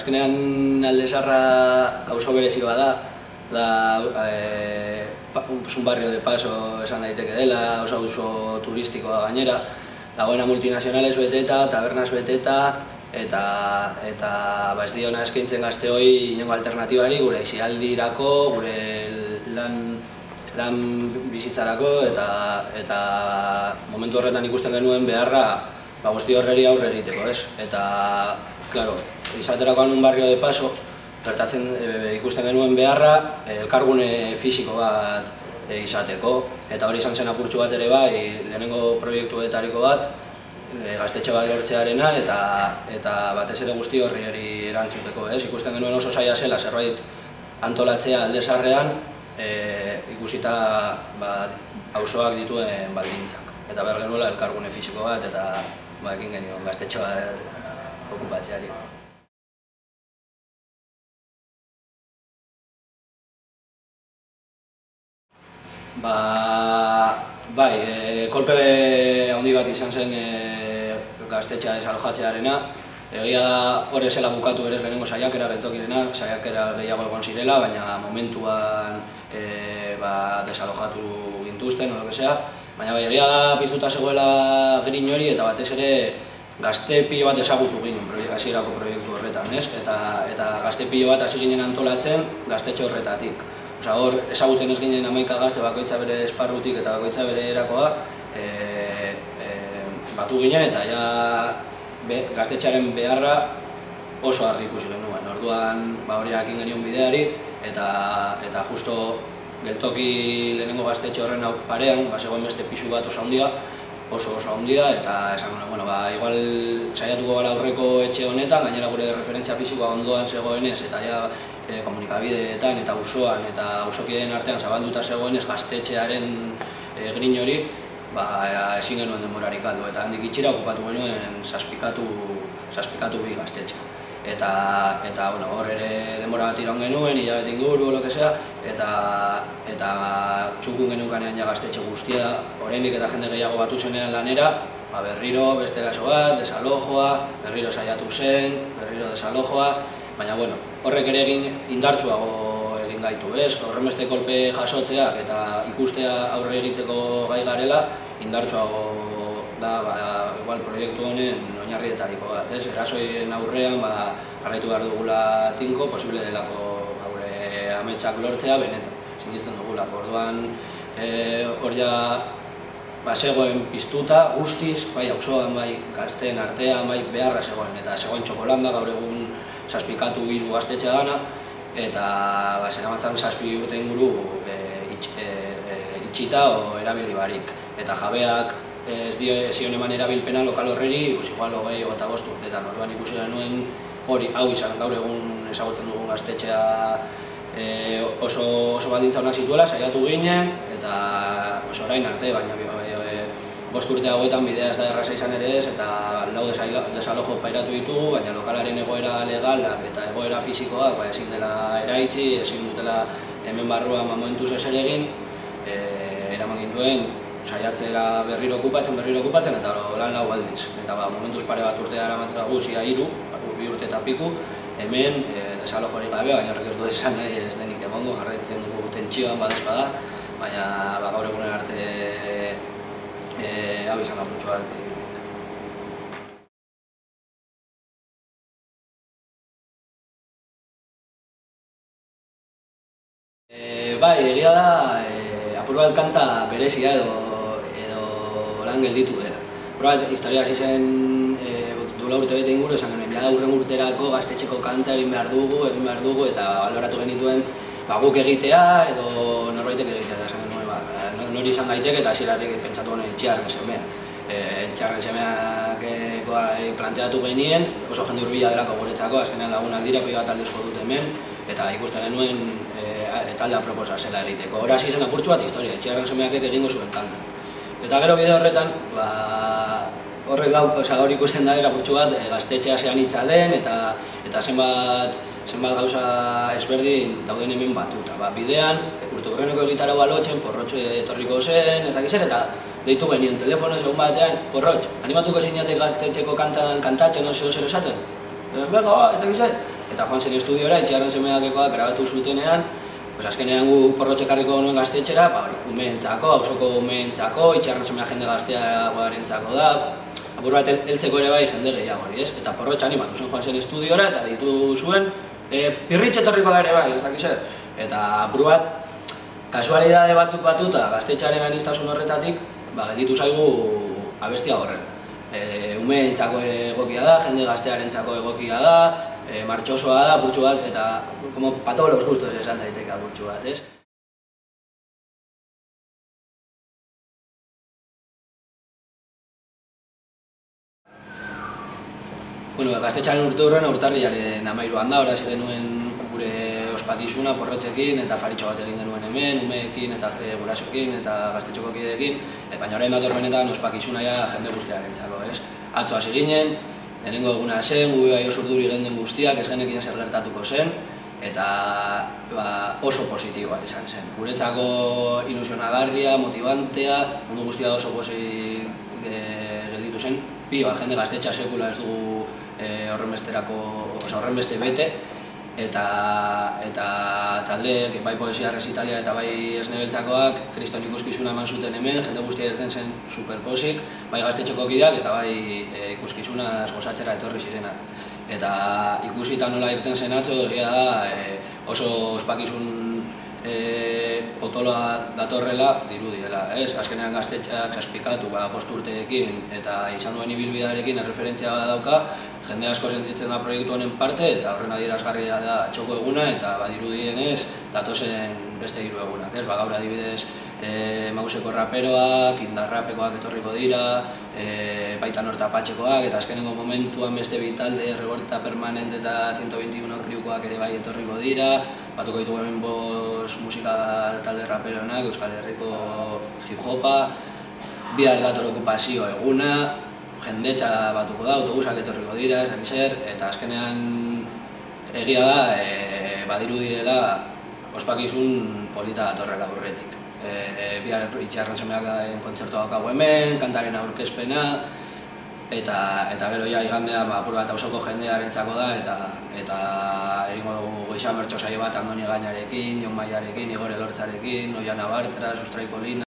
azkenean Aldezarra auzo berezi da un barrio de paso esan daiteke dela, auzo turistikoa gainera, dagoena multinazionales beteta, tabernas beteta, eta ez diona eskaintzen gazteoi inongo alternatibari gure aisialdirako, gure lan bizitzarako, eta momentu horretan ikusten genuen beharra guzti horreri aurre egiteko, ez? Eta, klaro, izaterakoan un barrio de paso, ikusten genuen beharra elkargune fisiko bat izateko, eta hori izan zen apurtxu bat ere bai, lehenengo proiektuetariko bat, gaztetxe bat lortzearena, eta batez ere guzti horri erantzuteko, ez? Ikusten genuen oso zaila zela zerbait antolatzea Aldezarrean, ikusita auzoak dituen baldintzak. Eta behar genuela elkargune fisiko bat, eta ekin genion gaztetxe bat okupatzeari. Bai, kolpe handi bat izan zen gaztetxea desalojatzearena. Egia da hor ezela bukatu berez lehenengo saiakera geltokirena, saiakera gehiago egon zirela, baina momentuan desalojatu gintuzten, o lo que sea. Baina egia da piztuta zegoela grin hori eta batez ere gazte pilo bat ezagutu ginen hasierako proiektu horretan, ez? Eta gazte pilo bat hasi ginen antolatzen gaztetxe horretatik. Hor, ezagutzen ez ginen 11 gazte bakoitza bere esparrutik eta bakoitza bere erakoa batu ginen eta gaztetxearen beharra oso argi ikusi genuen. Orduan hori jakin genion bideari eta justo geltoki lehenengo gaztetxe horren parean zegoen beste pisu bat oso handia eta esan genuen, igual saiatuko gara aurreko etxe honetan, gainera gure referentzia fisikoa ondoan zegoenez eta komunikabideetan eta auzoan eta auzokideen artean zabalduta zegoenez gaztetxearen grin hori, ezin genuen denborarik galdu eta handik itxira okupatu genuen zazpikatu bi gaztetxe. Eta hor ere denbora bat iraun genuen, hilabete inguru, lo que sea, eta txukun genukanean gaztetxe guztia, oraindik eta jende gehiago batu zenean lanera, berriro beste gaso bat, desalojoa, berriro saiatu zen, berriro desalojoa, baina horrek ere indartsuago egin gaitu, ez? Horren beste kolpe jasotzeak eta ikustea aurre egiteko gai garela, indartsuago da proiektu honen oinarrietariko bat, ez? Erasoien aurrean jarraitu behar dugula tinko, posible delako gure ametsak lortzea benetan, sinisten dugulako. Orduan hor zegoen piztuta guztiz, bai auzoan, bai gazteen artean, bai beharra zegoen, eta zegoen txokolanda gaur egun zazpikatu hiru gaztetxe dana, eta zeramatzan 7 urte inguru itxita o erabili barik. Eta jabeak ez zion eman erabilpena lokal horreri, igual 25 urteetan. Orduan ikusi genuen hori, hau izan gaur egun ezagutzen dugun gaztetxea oso baldintza honak zituela, saiatu ginen, eta orain arte, baina 5 urte hauetan bidea ez da erraza izan ere ez, eta 4 desalojo pairatu ditugu, baina lokalaren egoera legalak eta egoera fisikoak ezin dela eraitsi, ezin dutela hemen barruan momentuz ez ere egin, eraman gintuen saiatzera berriro okupatzen, eta lan 4 aldiz. Eta momentuz pare bat urtea eramatza guzia 2 urte eta piku, hemen desalojorik gabe, baina horrek ez du esan nahi ez denik egongo, jarraitzen dugu tentsioan badezpada, baina gaur egunen arte hau izan da putxo bat. Bai, egia da, apur bat kanta berezia edo lan gelditu dela. Apur bat, historia hasi zen duela urte bete inguru, esan genuen, jada urren urterako gaztetxeko kanta egin behar dugu, eta baloratu genituen guk egitea edo norbaitek egitea, esan genuen, nori izan daiteke eta hasieratik pentsatu honen Txiarren semea. Txiarren semeak planteatu genien, oso jende hurbila delako guretzako, azkenean lagunak dira, pila bat aldiz dut hemen, eta ikusten genuen taldea proposa zela egiteko. Hora hasi zen apurtxu bat historia, Txiarren semeak egingo zuen kanta. Eta gero bide horretan, horrek hor ikusten da ez apurtxu bat gaztetxea zean itzalen eta zenbat gauza ezberdin dauden hemen batuta. Bidean, Urtukurreneko gitarra balotzen, Porrotxo etorriko zen, ez dakiz ere, eta deitu genien telefonoz egun batean, Porrotx, animatuko zineatek gaztetxeko kantatzen, zer esaten? Bega, ez dakiz ere, eta joan zen estudiora, Itxarren Semeakekoak grabatu zutenean, azkenean gu porrotxekarriko nuen gaztetxera, umeentzako, auzoko umeentzako, Itxarren Semea jende gazteagoarentzako da, apur bat heltzeko ere bai jende gehiago hori, ez? Eta porrotxa animatu zen joan zen estudiora, eta ditu zuen, pirritxe etorriko da ere bai, ez dakiz zer? Eta apur bat, kasualidade batzuk batuta gaztetxaren aniztasun horretatik, gelditu zaigu abestia horrela. Umeentzako egokia da, jende gaztearentzako egokia da, martxosoa da, burtsu bat, eta pa todos los gustos esan daiteke burtsu bat, ez? Gaztetxaren urte horren urtarrilaren 13an da, horaz genuen gure ospakizuna porrotxekin eta faritxo bat egin genuen hemen, umeekin eta gurasoekin eta gaztetxoko kideekin, baina orain dator benetan ospakizuna jende guztiarentzako, ez? Atzo hasi ginen, lehenengo eguna zen, gu bai oso urduri genden guztiak, ez genekin zer gertatuko zen, eta oso positiboa izan zen. Guretzako ilusionagarria, motibantea, mundu guztia oso pozik gelditu zen, pioa jende gaztetxa sekula ez dugu horrenbeste bete, eta taldeek, bai poesia resitalia eta bai esnebeltzakoak, kriston ikuskizuna eman zuten hemen, jende guztia irten zen superposik, bai gaztetxeko kideak eta bai ikuskizuna gozatzera etorri zirenak. Eta ikusita nola irten zen atzo, egia da oso ospakizun potoloa datorrela dirudiela, ez? Azkenean gaztetxeak zazpikatu posturteekin eta izan duen ibilbidearekin erreferentzia dauka, jende asko sentitzen da proiektu honen parte eta horren adierazgarria da txoko eguna eta badirudienez datozen beste 3 egunak, ez? Gaur adibidez Mauseko raperoak, Indarrapekoak etorriko dira, baita Nortapatxekoak eta azkenengo momentuan beste bitalde, Revolta Permanent eta 121 kriukoak ere bai etorriko dira, batuko ditugu hemen 5 musika talde raperoenak, Euskal Herriko hip-hopa, bihar dator okupazio eguna, jendetxa batuko da, autobusak etorriko dira, ez dakiz zer, eta azkenean egia da, badiru direla ospakizun polita datorrela aurretik. Bihar Itxarren Semeak kontzertua daukagu hemen, kantaren aurkezpena, eta gero igandea apur bat auzoko jendearentzako da, eta eringo dugu goiza mertxo saio bat Andoni Gainarekin, Jon Maiarekin, Igor Elortzarekin, Oiana Bartra, Sustraiko Lina,